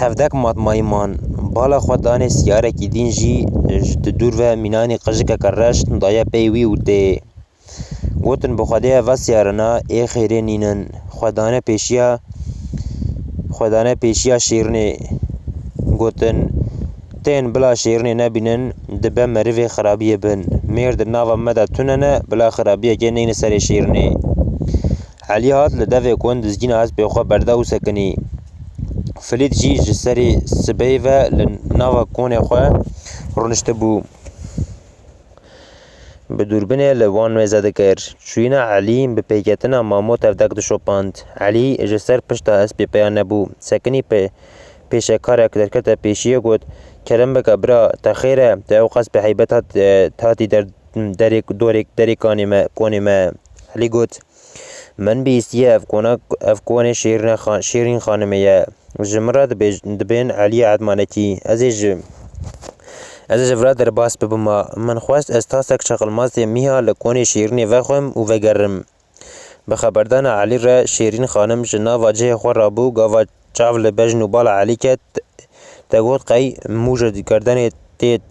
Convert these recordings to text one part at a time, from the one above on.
Hevdek matmayîman bala xwe danê siyarekî din jî ji dûr ve mînanê qijikeke reş daye pey wî û tê. Gotin bi Xwedê ev siyarina ê xêrê nînin, xwe dane pêşiya şêrînê. Gotin tên bila şêrînê nebînin dibe merivê xirabiyê bin. Mêr di nava me de tune ne, bila xirabiyekê neyne serê şêrînê. Elî hat li devê gon dizgîna hespê xwe berda û sekinî. Filît jî ji serê sibeyê ve li nava konê xwe rûniştibû. Bi dûrbinê li wan mêze dikir. Çûyîna Elî bi pêketina Mamo tevdek dişopand. Elî ji ser pişta hespê peya nebû. Sekinî pêşekarek derkete pêşiyê got: "Kerem bike bira, te xêr e, tu ew qas bi heybet hatî derê konê me." Elî got: "Min bihîstiye ev konê Şêrîn xanimê ye. Ji min re dibên Elî Edmanekî. Ez ê ji vir re derbas bibima. Min xwest ez tasek çaqilmazê mîha li konê Şêrînê vexwim û vegerim." Bi xeberdana Elî re Şêrîn xanim ji nava cihê xwe rabû, gava çav li bejn û bala Elî ket. Te got qey mû ji gerdenê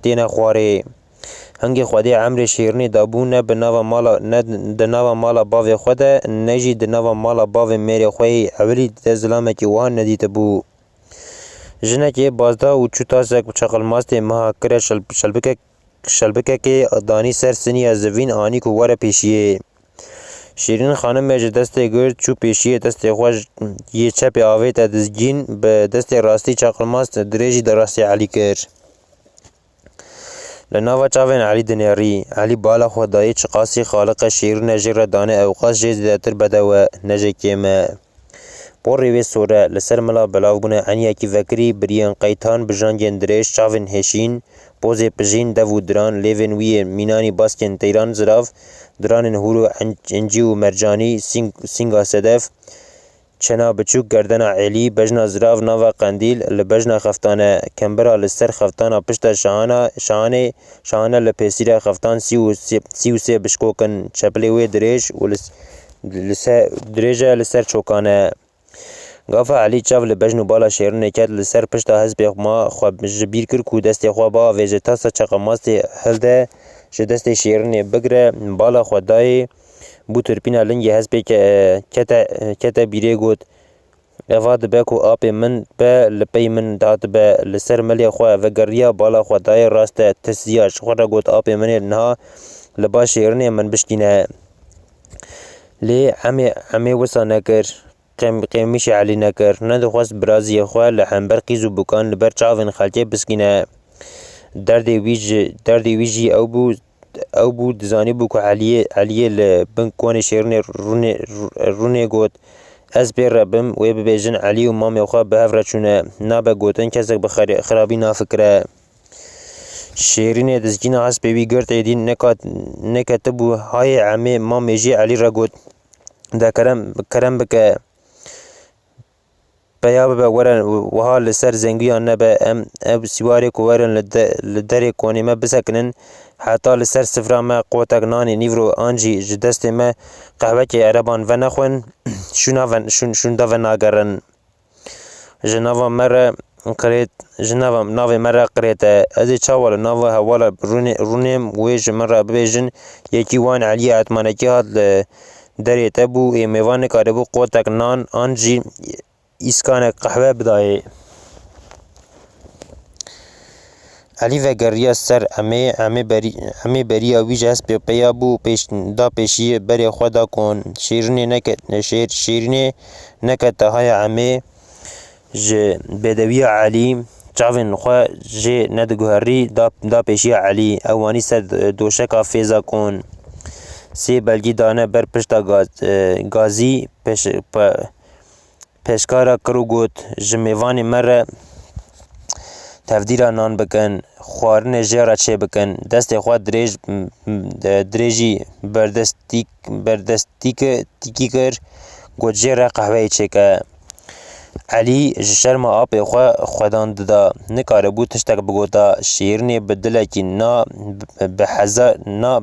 têne xwarê. Hingê Xwedê emrê Şêrînê dabû ne di nava mala bavê xwe de, ne jî di nava mala bavê mêrê xwe yê ewilî te zilamekî wiha nedîtibû. Jinekê bazda û çû tasek çaqilmazê meha kire şelbikekê danî ser siniya zivîn anî ku were pêşiyê. Şêrîn xanimê ji destê girt çû pêşiyê destê xwe yê çepê avê te dizgîn, bi destê rastî çaqilmaz dirêjî di rastî Elî kir. Li nava çavên Elî dinêrî. Elî bala xwe dayê çiqasî xaliqe Şêrînê jê re dane ew qas jê zêdetir bedew e, ne jê kêm e. Porê wê sor e, li ser mila belavbûnê enyekî vekirî, biriyên qeytan, bijangên dirêj, çavên hêşîn, pozê pijîn, dev û diran, lêvên wî yê mînanî baskên teyran zirav, diranên hûr û incî û mercanî, sînga sedef, çena biçûk, gerdena Elî, bejna zirav nava qendîl, li bejna xeftane, kembira li ser xeftana pişta şahane li pêsîra xeftan sî û sê bişkokin, çepilê wê dirêj e li ser çokan e. Gava Elî çav li bejn û bala Şêrînê ket, li ser pişta hespê xwe ji bîr kir ku destê xwe biavê ji tasa çaqilmazê hilde ji destê Şêrînê bigire, bala xwe dayê bû tirpîna lingê hespê kete bîrê got: "Eva dibe ku apê min be li pey min hatibe." Li ser milê xwe vegeriya bala xwe dayê rast e, tirsiya ji xwe re got: "Apê min ê niha li ba Şêrînê min bişkîne." Lê emê wisa nekir. Qêmişê Elî nekir. Nedixwest biraziyê xwe li hember qîz û bukan li ber çavên xelkê biskîne. Derdê wî jî ew bû dizanîbû ku Elîyê li bin konê Şêrînê rûnê got: "Ez pê re bim wê bibêjin Elî û mamê xwe bi hev re çûne." Nabe gotin kesek bi xirabî nafikire. Şêrînê dizgîna hespê wî girt êdî neketibû hayê emê mamê jî Elî re got: "De kerem bike peya bibe were wiha li ser zengiyan nebe, em ev sîwarê ku werin li derê konê me bisekinin, heta li ser sifra me qotek nanê nîvro an jî ji destê me qehwekê ereban venexwin, şûn da venagerin. Ji nava navê me re qirêt e. Ez ê çawa li nava hewala rûnêm wê ji min re bibêjin: "Yekî wan Elî Edmanekî hat li derê te bû, ê mêvan nikaribû qotek nan an jî îskanek qehwe bidayê." Elî vegeriya ser emê beriya wî ji hespê peya bû û da pêşiyê berê xwe da kon. Şêrînê nekete haya emê ji bêdeviya Elî, çavên xwe jê nediguherî, da pêşiya Elî. Ew wanî ser doşeka fêza kon. Sê belgî dane ber pişta gazî, pêşkara kir û got: "Ji mêvanê me re tevdîra nan bikin, xwarinê jê re çê bikin." Destê xwe dirêjî berdestkî kir, got: "Jê re qehweyê çêke." Elî ji şerma apê xwe xwedan dida. Nikaribû tiştek bigota. Şêrînê bi dilekî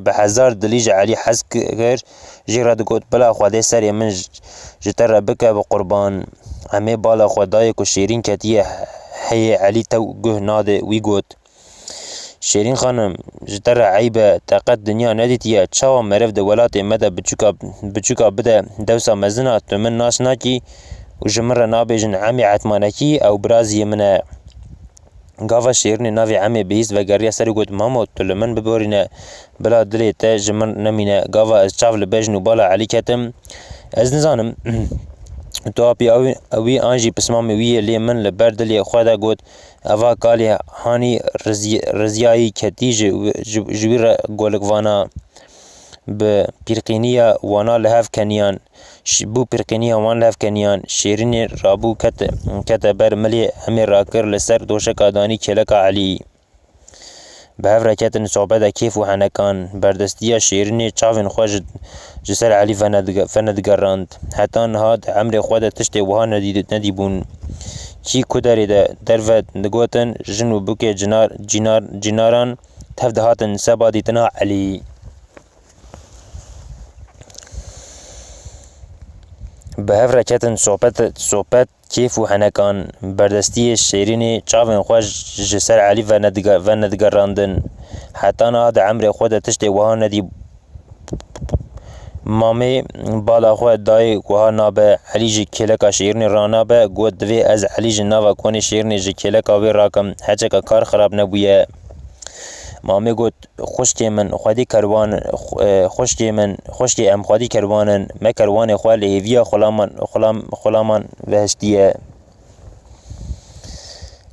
bi hezar dilî ji Elî hez kir, jê re digot: "Bila Xwedê serê min ji te re bike bi qurban." Emê bala xwe dayê ku Şêrîn ketiye هي علي تو گه ناده وی گوت شیرین خانم جتر عیبه طاقت دنیا ندیتیه چاوا مرف ده ولات مده بچوکا بده دوسا مزنا تو من ناس ناکی و جمر نابجن عمی عتمانکی او برازی منه گاوا شیرین ناوی عمی بیست و گریه سر گوت مامو تو لمن ببورینه بلا دلی تا جمر نمینه گاوا از چاو لبجن و بالا علی کتم از نزانم تو آپی اوی آنجی پسمامی ویه لی من لبر دلی خواده گوت اوه کالی هانی رزیایی کتی جویر گولگوانا به پیرقینیا وانا لحف کنیان بو پیرقینیا وان لحف کنیان شیرین رابو کت بر ملی همی راکر لسر دوشک آدانی کلک علی به هف رکتن صحبت کیف و حنکان بردستیا شیرین چاوین خوش جسر علی فندگراند حتی نهاد عمر خود تشت وها ندیبون چی کداری ده درفت نگوتن جنو بوک جناران تفده هاتن سبا دیتنا علی به هف رکتن صحبت کیف و حنکان بردستی شیرین چاوین خوش جسر علی و ندگراندن حتی نهاد عمر خود تشت وها ندیب مامي بالا خو دای وها نابه علی جی کلکا شیرنی رانابه گود دوی از علی جی ناوا کنی شیرنی جی کلکا وی راکم هچکا کار خراب نبویه مامي گود خوشکی من خودی کروان خوشکی ام خودی کروانن ما کروان خو لیویا خلامان وهشتیه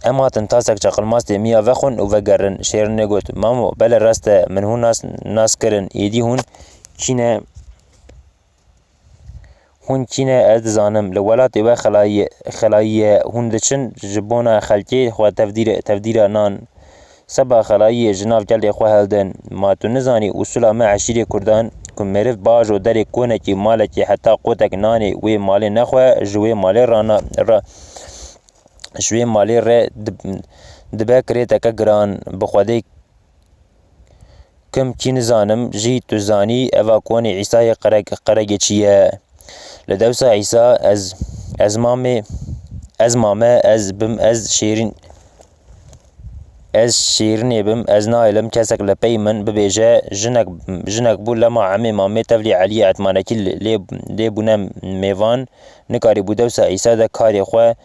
اما تنتاسک چقل ماست میا وخون و وگرن شیرنی گود مامو بل راست من هون ناس کرن ایدی هون چینه هون چینه از زانم لولات و خلایی هون دچن جبونا خلکی خو تفدیر نان سبا خلایی جناف جلد خو هلدن ما تو نزانی اصولا ما عشیری کردان کم مرف باج و در کونه کی مالکی حتی قوتک نانی وی مالی نخواه جوی مالی رانا جوی مالی را دبکری تکا گران بخوادی کم کی نزانم جی تو زانی اوا کونی عیسی قرگی چیه لدوسا عیسی از مامه از بم از شیرین بم از نایلم کسک لپی من ببیجه جنک بو لما عمی مامه تفلی علی عتمانکی لی بونه میوان نکاری بو دوسا عیسی ده کاری خواه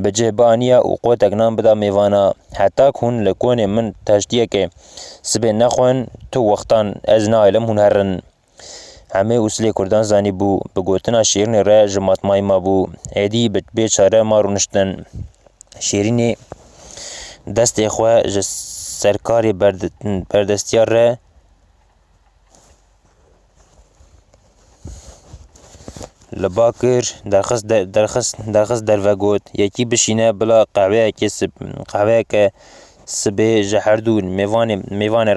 بجه بانیا و قوتک نام بدا میوانا حتی کن لکون من تشتیه که سبه نخون تو وقتان از نایلم هون هرن همه اصلی کردان زانی بو بگوتنا شیرین را جماعت مایما بو ایدی بیچاره ما رو نشتن شیرین دست خواه سرکاری بردستیار را لباکر درخست در وگوت یکی بشینه بلا قهوه که سبه جهردون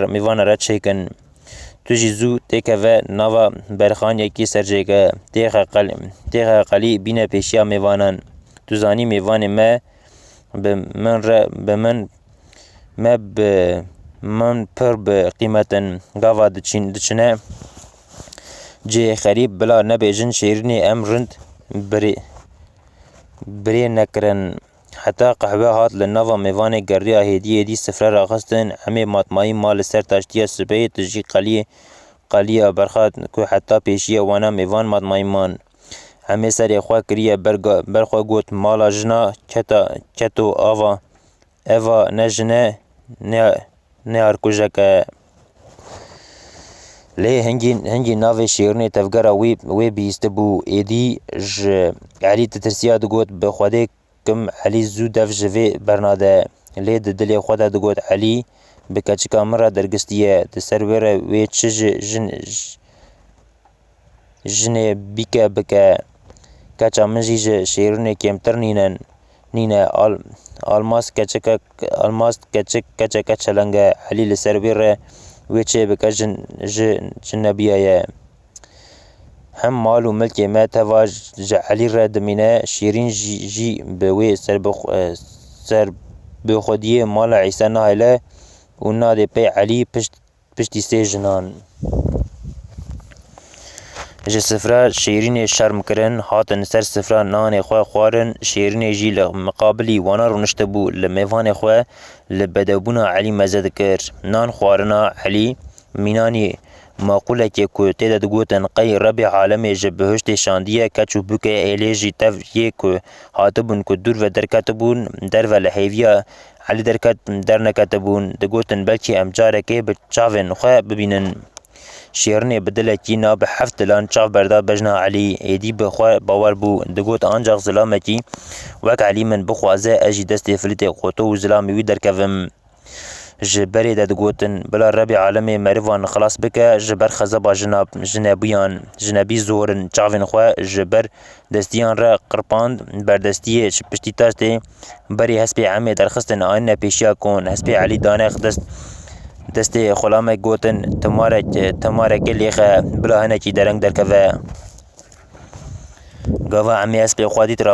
میوان را چیکن تو جیزو تیکه و نوا برخان یکی سرجیگه تیخه قلی بین پیشیا میوانان تو زانی میوان ما من پر به قیمتن گاوا دچنه جه خریب بلا نبیجن شیرینی امرند بری نکرن حتی قهوه هات لنوا میوان گریا هدیه سفره را خستن همه ماتمایی مال سر تاشتیا سبه تجی قلیه برخات که حتی پیشیه وانا میوان ماتمایی مان همه سر خواه کریه برخوا گوت مالا جنا کتو اوا نجنه نه ارکوژک لی هنگی ناو شیرنی تفگره وی بیست بو ایدی علی تترسیا دگوت بخواده کم علی زو دف جوی برناده لی دلی خواده دگوت علی بکچکا مرا درگستیه دسر ویره وی چه جنه بیکه بکه کچا منجی شیرنی کمتر نینه آلماس کچک چلنگه علی لسر ویره وی چه بکه جنبیه هم مال و ملک ما تواج علی را دمینه شیرین جی به وی سر بخودی مال عیسی نهایله و ناده پی علی پشتی سه جنان ji sifra şêrînê şerm kirin hatin ser sifra nanê xwe xwarin şêrînê jî li miqabilî wana rûnişte bû li mêvanê xwe li bedewbûna Elî meze dikir. Nan xwarina Elî mînanî maqûlekê ku têde digotin qey Rebê alemê ji bihiştê şandiye keç û bûkê êlê jî tev yê ku hatibûn ku dûr ve derketibûn derve li hêviya Elî derneketibûn digotin belkî em carekê bi çavên xwe bibînin. Şêrînê bi dilekî na bi heft dilan çav berda bejna Elî êdî bi xwe bawer bû digot ancak zilamekî wek Elî min bixwaze ez jî destê filîtê xoto û zilamê wî derkevim. Ji berê de digotin bila Rebê alemê merivan xilas bike ji ber xezeba jinebûyan jinebî zorin çavên xwe ji ber destiyan re qirpand berdestiyê ji piştî taştê berê hespê emê derxistin anîne pêşiya kon hespê Elî dane destê xulamek gotin timarekê lêxe bila hinekî dereng derkeve. Gava emê hespê xwe dît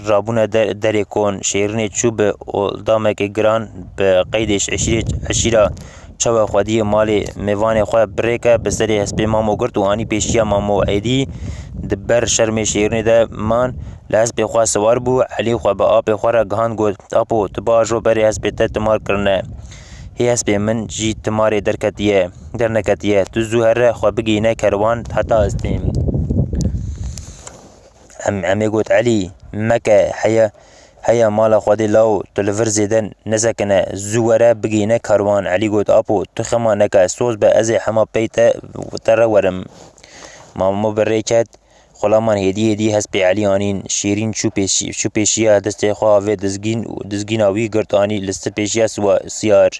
rabûne derê kon şêrînê çû bi oldamekê giran bi qeydê eşîra çawa xwediyê malê mêvanê xwe birêke bi serê hespê mamo girt û anî pêşiya mamo êdî di ber şermê şêrînê de man li hespê xwe siwar bû Elî xwe bi apê xwe re gihand got apo tu bajo berê hespê te timar kirine hê hespê min jî timarê derneketiye tu zû here xwe bigihîne kerwan heta ez têm. Emê got Elî meke heya mala xwedê law tu li vir zêde nesekine zû were bigihîne kerwan Elî got apo tu xema neke soz be ez ê hema pey te re werim. Mamo bi rê ket xulaman hêdî hespê Elî anîn şêrîn çû pêşiya destê xwe avê dizgîna wî girt anî li ser pêşiya siyar.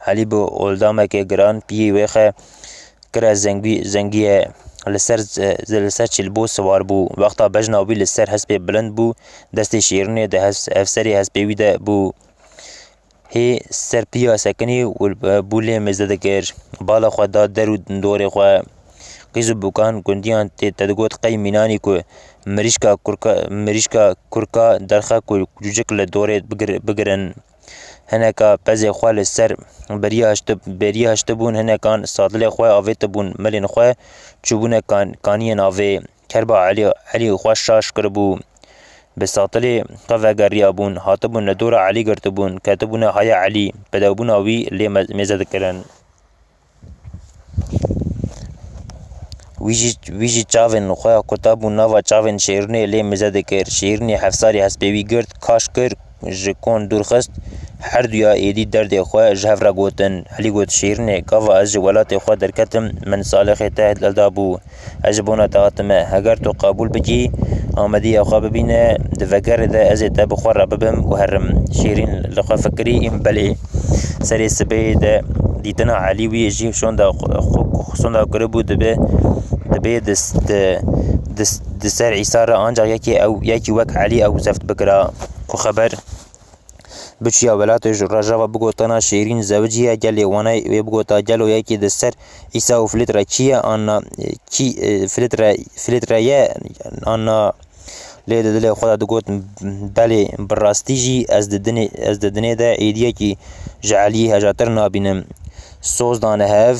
Elî bi oldamekê giran piyê wê xe kire zengiyê li ser çîlbû siwar bû. Wexta bejna wî li ser hespê bilind bû destê şêrînê di hevserê hespê wî de bû. Hê serpiya sekinî bû lê mêze dikir. Bala xwe da der û dorê xwe. Qîz û bûkan gundiyan te digot qey mînanî ku mirîşka kurka derxe ku cûcik li dorê bigirin. Hineka pezê xwe li ser beriya heştibûn hinekan sadilê xwe avêtibûn milên xwe çûbûne kaniyên avê. Kerba Elî xwe şaş kiribû. Bi satilê xwe vegeriyabûn hatibûn li dora Elî girtibûn ketibûne haya Elî bedewbûna wî lê mêze dikirin. Wî jî çavên xwe qutabûn nava çavên şêrînê lê mêze dikir. Şêrînê hevsarê hespê wî girt kaş kir ji kon dûrxist her duya êdî derdê xwe ji hev re gotin. Elî got şêrînê gava ez ji welatê xwe derketim min salixê te leda bû ez ji bona te hatime heger tu qabûl bikî amedîya xwe bibîne di vegerê de ez ê te bi xwe re bibim û herim. Şêrîn li xwe fikirî belê serê sibehê de dîtina Elî wî jî sonda kiribû dibe di ser îsa re ancak yekî wek Elî ew zeft bikira ku xeber biçûya welatê ji rojava bigotana şêrîn zewiciye gelê wanayê wê bigota gelo yekî di ser îsa û filtre çi ye anna filtre ye anna lê di dilê xwe de digot belê bi rastî jî ez di dinê de êdiyekî ji Elî hejatir nabînim. Soz dane hev